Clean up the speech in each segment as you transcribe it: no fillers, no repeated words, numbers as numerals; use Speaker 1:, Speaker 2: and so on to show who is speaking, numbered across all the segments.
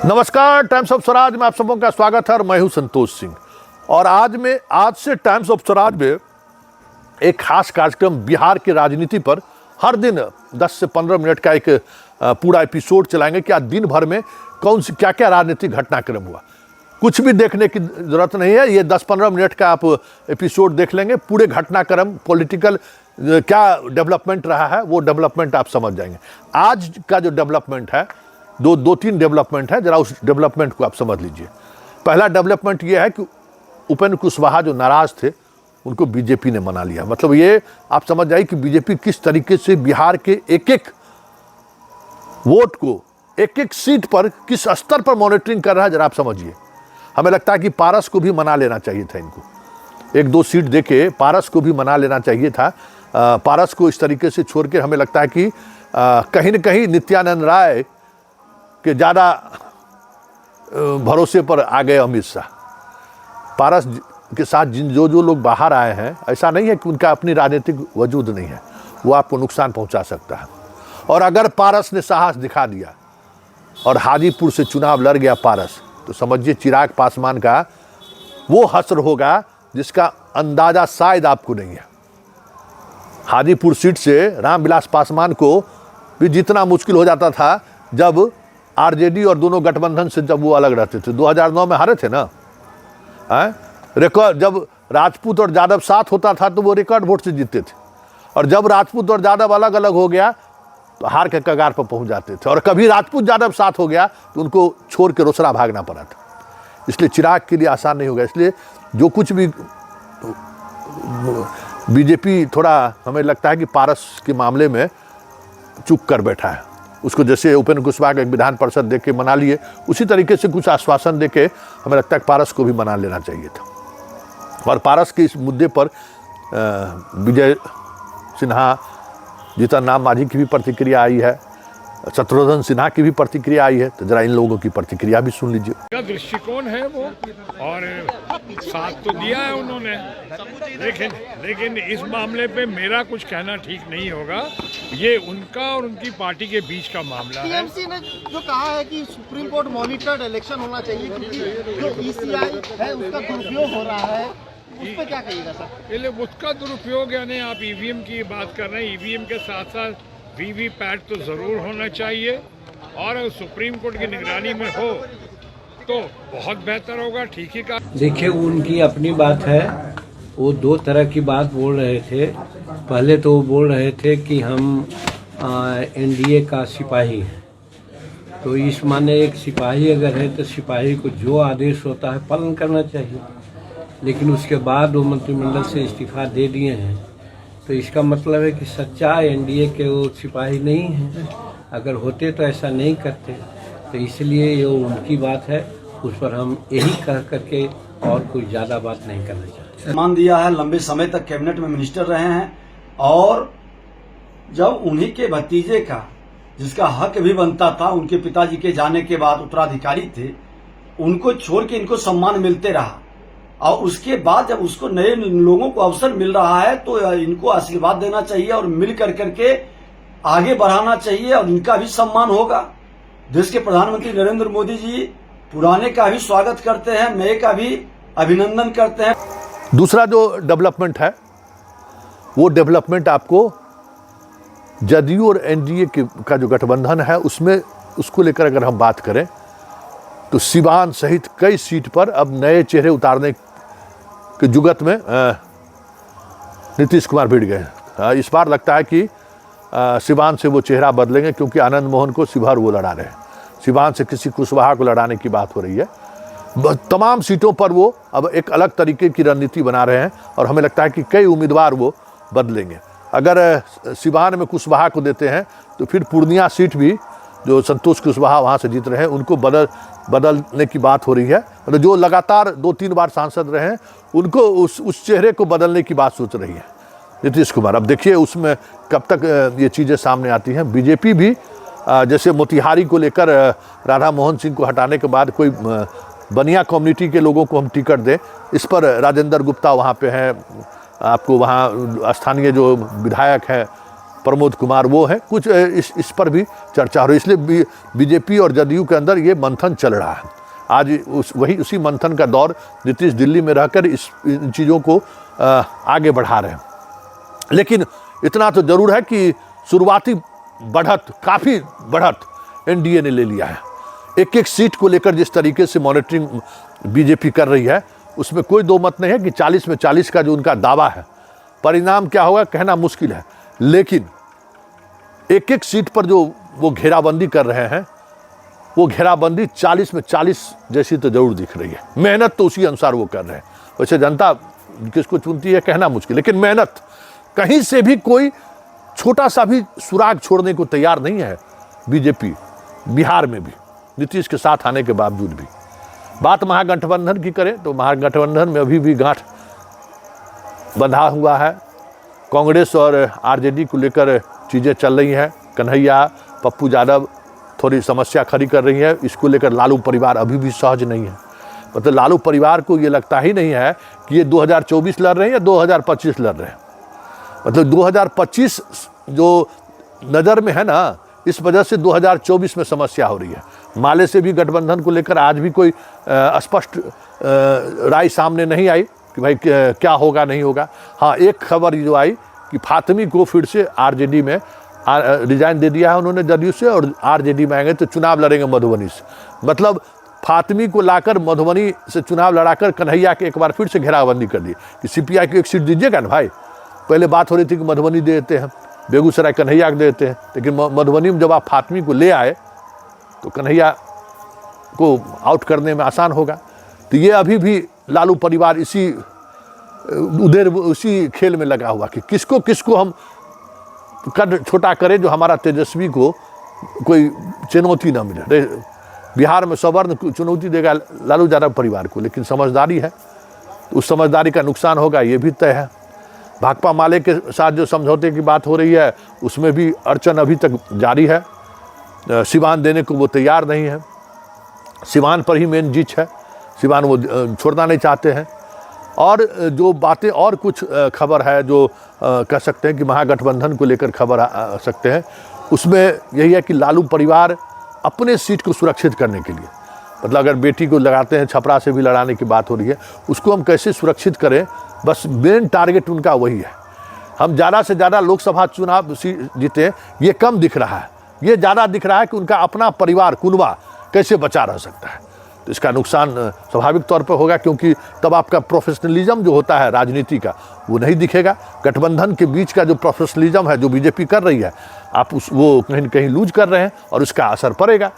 Speaker 1: नमस्कार, times of Swaraj में आप सबों का स्वागत है और मैं हूं संतोष सिंह। और आज से टाइम्स ऑफ स्वराज में एक खास कार्यक्रम बिहार की राजनीति पर हर दिन 10 से 15 मिनट का एक पूरा एपिसोड चलाएंगे कि आज दिन भर में कौन सी क्या क्या राजनीतिक घटनाक्रम हुआ। कुछ भी देखने की जरूरत नहीं है, ये 10-15 मिनट का आप एपिसोड देख लेंगे। पूरे घटनाक्रम पॉलिटिकल क्या डेवलपमेंट रहा है वो डेवलपमेंट आप समझ जाएंगे। आज का जो डेवलपमेंट है, दो तीन डेवलपमेंट है, जरा उस डेवलपमेंट को आप समझ लीजिए। पहला डेवलपमेंट ये है कि उपेंद्र कुशवाहा जो नाराज थे उनको बीजेपी ने मना लिया। मतलब ये आप समझ जाइए कि बीजेपी किस तरीके से बिहार के एक एक वोट को, एक एक सीट पर किस स्तर पर मॉनिटरिंग कर रहा है, जरा आप समझिए। हमें लगता है कि पारस को भी मना लेना चाहिए था, इनको 1-2 सीट देके पारस को भी मना लेना चाहिए था। पारस को इस तरीके से छोड़ के हमें लगता है कि कहीं न कहीं नित्यानंद राय के ज़्यादा भरोसे पर आ गए अमित शाह। पारस के साथ जो लोग बाहर आए हैं, ऐसा नहीं है कि उनका अपनी राजनीतिक वजूद नहीं है, वो आपको नुकसान पहुंचा सकता है। और अगर पारस ने साहस दिखा दिया और हाजीपुर से चुनाव लड़ गया पारस, तो समझिए चिराग पासवान का वो हश्र होगा जिसका अंदाजा शायद आपको नहीं है। हाजीपुर सीट से रामविलास पासवान को भी जितना मुश्किल हो जाता था जब आरजेडी और दोनों गठबंधन से जब वो अलग रहते थे। 2009 में हारे थे ना, रिकॉर्ड जब राजपूत और यादव साथ होता था तो वो रिकॉर्ड वोट से जीतते थे, और जब राजपूत और यादव अलग अलग हो गया तो हार के कगार पर पहुंच जाते थे। और कभी राजपूत यादव साथ हो गया तो उनको छोड़ के रोसड़ा भागना पड़ा था। इसलिए चिराग के लिए आसान नहीं होगा। इसलिए जो कुछ भी बीजेपी थोड़ा हमें लगता है कि पारस के मामले में चूक कर बैठा है। उसको जैसे उपेंद्र कुशवाहा का एक विधान परिषद दे के मना लिए, उसी तरीके से कुछ आश्वासन दे के हमें लगता है कि पारस को भी मना लेना चाहिए था। और पारस के इस मुद्दे पर विजय सिन्हा, जीतन राम मांझी की भी प्रतिक्रिया आई है, शत्रुघ्न सिन्हा की भी प्रतिक्रिया आई है। तो जरा इन लोगों की प्रतिक्रिया भी सुन लीजिए।
Speaker 2: क्या दृष्टिकोण है वो, और साथ तो दिया है उन्होंने, लेकिन इस मामले पे मेरा कुछ कहना ठीक नहीं होगा। ये उनका और उनकी पार्टी के बीच का मामला है।
Speaker 3: टीएमसी ने जो कहा है कि सुप्रीम कोर्ट मॉनिटर्ड इलेक्शन होना चाहिए क्योंकि जो ईसीआई है उसका दुरुपयोग हो रहा है, उस पर क्या कहिएगा सर?
Speaker 2: पहले उसका दुरुपयोग, यानी आप ईवीएम की बात कर रहे हैं, ईवीएम के साथ साथ वीवीपैट तो जरूर होना चाहिए, और अगर सुप्रीम कोर्ट की निगरानी में हो तो बहुत बेहतर होगा। ठीक ही कहा।
Speaker 4: देखिए, उनकी अपनी बात है। वो दो तरह की बात बोल रहे थे। पहले तो वो बोल रहे थे कि हम एनडीए का सिपाही हैं, तो इस माने एक सिपाही अगर है तो सिपाही को जो आदेश होता है पालन करना चाहिए। लेकिन उसके बाद वो मंत्रिमंडल से इस्तीफा दे दिए हैं, तो इसका मतलब है कि सच्चा एनडीए के वो सिपाही नहीं हैं। अगर होते तो ऐसा नहीं करते। तो इसलिए ये उनकी बात है, उस पर हम यही कह करके और कोई ज़्यादा बात नहीं करना चाहते।
Speaker 5: सम्मान दिया है, लंबे समय तक कैबिनेट में मिनिस्टर रहे हैं, और जब उन्हीं के भतीजे का, जिसका हक भी बनता था, उनके पिताजी के जाने के बाद उत्तराधिकारी थे, उनको छोड़ के इनको सम्मान मिलते रहा। और उसके बाद जब उसको नए लोगों को अवसर मिल रहा है तो इनको आशीर्वाद देना चाहिए और मिल कर करके आगे बढ़ाना चाहिए, और इनका भी सम्मान होगा। देश के प्रधानमंत्री नरेंद्र मोदी जी पुराने का भी स्वागत करते हैं, नए का भी अभिनंदन करते हैं।
Speaker 1: दूसरा जो डेवलपमेंट है वो डेवलपमेंट आपको जदयू और एनडीए का जो गठबंधन है उसमें, उसको लेकर अगर हम बात करें तो सिवान सहित कई सीट पर अब नए चेहरे उतारने के जुगत में नीतीश कुमार भिड़ गए। इस बार लगता है कि सिवान से वो चेहरा बदलेंगे, क्योंकि आनंद मोहन को शिवहर वो लड़ा रहे हैं। सिवान से किसी कुशवाहा को लड़ाने की बात हो रही है। तमाम सीटों पर वो अब एक अलग तरीके की रणनीति बना रहे हैं, और हमें लगता है कि कई उम्मीदवार वो बदलेंगे। अगर सिवान में कुशवाहा को देते हैं तो फिर पूर्णिया सीट भी जो संतोष कुशवाहा वहाँ से जीत रहे हैं उनको बदलने की बात हो रही है। मतलब जो लगातार 2-3 बार सांसद रहे हैं उनको उस चेहरे को बदलने की बात सोच रही है नीतीश कुमार। अब देखिए उसमें कब तक ये चीज़ें सामने आती हैं। बीजेपी भी जैसे मोतिहारी को लेकर राधा मोहन सिंह को हटाने के बाद कोई बनिया कम्युनिटी के लोगों को हम टिकट दें, इस पर राजेंद्र गुप्ता वहाँ पे हैं, आपको वहाँ स्थानीय जो विधायक हैं प्रमोद कुमार वो हैं, कुछ इस पर भी चर्चा हो रही है। इसलिए बीजेपी और जदयू के अंदर ये मंथन चल रहा है। आज उसी मंथन का दौर नीतीश दिल्ली में रहकर इन चीज़ों को आगे बढ़ा रहे हैं। लेकिन इतना तो जरूर है कि शुरुआती बढ़त, काफ़ी बढ़त एनडीए ने ले लिया है। एक एक सीट को लेकर जिस तरीके से मॉनिटरिंग बीजेपी कर रही है, उसमें कोई दो मत नहीं है कि 40 में 40 का जो उनका दावा है, परिणाम क्या होगा कहना मुश्किल है। लेकिन एक एक सीट पर जो वो घेराबंदी कर रहे हैं, वो घेराबंदी 40 में 40 जैसी तो जरूर दिख रही है। मेहनत तो उसी अनुसार वो कर रहे हैं। वैसे जनता किसको चुनती है कहना मुश्किल, लेकिन मेहनत कहीं से भी कोई छोटा सा भी सुराग छोड़ने को तैयार नहीं है बीजेपी, बिहार में भी नीतीश के साथ आने के बावजूद भी। बात महागठबंधन की करें तो महागठबंधन में अभी भी गांठ बंधा हुआ है। कांग्रेस और आरजेडी को लेकर चीज़ें चल रही हैं। कन्हैया, पप्पू यादव थोड़ी समस्या खड़ी कर रही है। इसको लेकर लालू परिवार अभी भी सहज नहीं है। मतलब लालू परिवार को ये लगता ही नहीं है कि ये 2024 लड़ रहे हैं या 2025 लड़ रहे हैं। मतलब 2025 जो नज़र में है ना, इस वजह से 2024 में समस्या हो रही है। माले से भी गठबंधन को लेकर आज भी कोई स्पष्ट राय सामने नहीं आई कि भाई क्या होगा नहीं होगा। हाँ, एक खबर जो आई कि फातमी को फिर से आरजेडी में रिजाइन दे दिया है उन्होंने जदयू से, और आरजेडी में आएंगे तो चुनाव लड़ेंगे मधुबनी से। मतलब फातमी को लाकर मधुबनी से चुनाव लड़ाकर कन्हैया के एक बार फिर से घेराबंदी कर दी कि सीपीआई को एक सीट दीजिएगा ना भाई। पहले बात हो रही थी कि मधुबनी दे देते हैं, बेगूसराय कन्हैया को दे देते हैं, लेकिन मधुबनी में जब आप फातमी को ले आए तो कन्हैया को आउट करने में आसान होगा। तो ये अभी भी लालू परिवार उसी खेल में लगा हुआ कि किसको हम कद छोटा करें जो हमारा तेजस्वी को कोई चुनौती ना मिले। बिहार में सवर्ण चुनौती देगा लालू यादव परिवार को, लेकिन समझदारी है तो उस समझदारी का नुकसान होगा ये भी तय है। भाकपा माले के साथ जो समझौते की बात हो रही है उसमें भी अड़चन अभी तक जारी है। सिवान देने को वो तैयार नहीं है। सिवान पर ही मेन जीत है, सिवान वो छोड़ना नहीं चाहते हैं। और जो बातें और कुछ खबर है जो कह सकते हैं कि महागठबंधन को लेकर खबर आ सकते हैं, उसमें यही है कि लालू परिवार अपने सीट को सुरक्षित करने के लिए, मतलब अगर बेटी को लगाते हैं, छपरा से भी लड़ाने की बात हो रही है, उसको हम कैसे सुरक्षित करें, बस मेन टारगेट उनका वही है। हम ज़्यादा से ज़्यादा लोकसभा चुनाव जीते, ये कम दिख रहा है। ये ज़्यादा दिख रहा है कि उनका अपना परिवार कुनबा कैसे बचा रह सकता है। तो इसका नुकसान स्वाभाविक तौर पर होगा, क्योंकि तब आपका प्रोफेशनलिज्म जो होता है राजनीति का वो नहीं दिखेगा। गठबंधन के बीच का जो प्रोफेशनलिज्म है जो बीजेपी कर रही है, आप वो कहीं न कहीं लूज कर रहे हैं और उसका असर पड़ेगा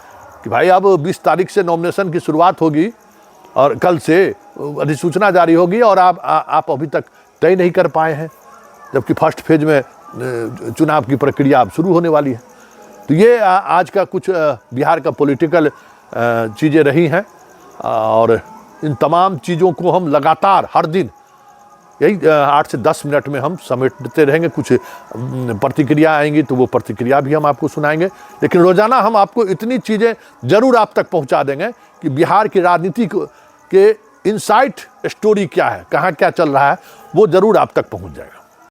Speaker 1: कि भाई अब 20 तारीख से नॉमिनेशन की शुरुआत होगी और कल से अधिसूचना जारी होगी और आप अभी तक तय नहीं कर पाए हैं, जबकि फर्स्ट फेज में चुनाव की प्रक्रिया अब शुरू होने वाली है। तो ये आज का कुछ बिहार का पॉलिटिकल चीज़ें रही हैं, और इन तमाम चीज़ों को हम लगातार हर दिन यही 8 से 10 मिनट में हम समेटते रहेंगे। कुछ प्रतिक्रिया आएंगी तो वो प्रतिक्रिया भी हम आपको सुनाएंगे, लेकिन रोज़ाना हम आपको इतनी चीज़ें ज़रूर आप तक पहुंचा देंगे कि बिहार की राजनीति के इनसाइट स्टोरी क्या है, कहाँ क्या चल रहा है, वो ज़रूर आप तक पहुंच जाएगा।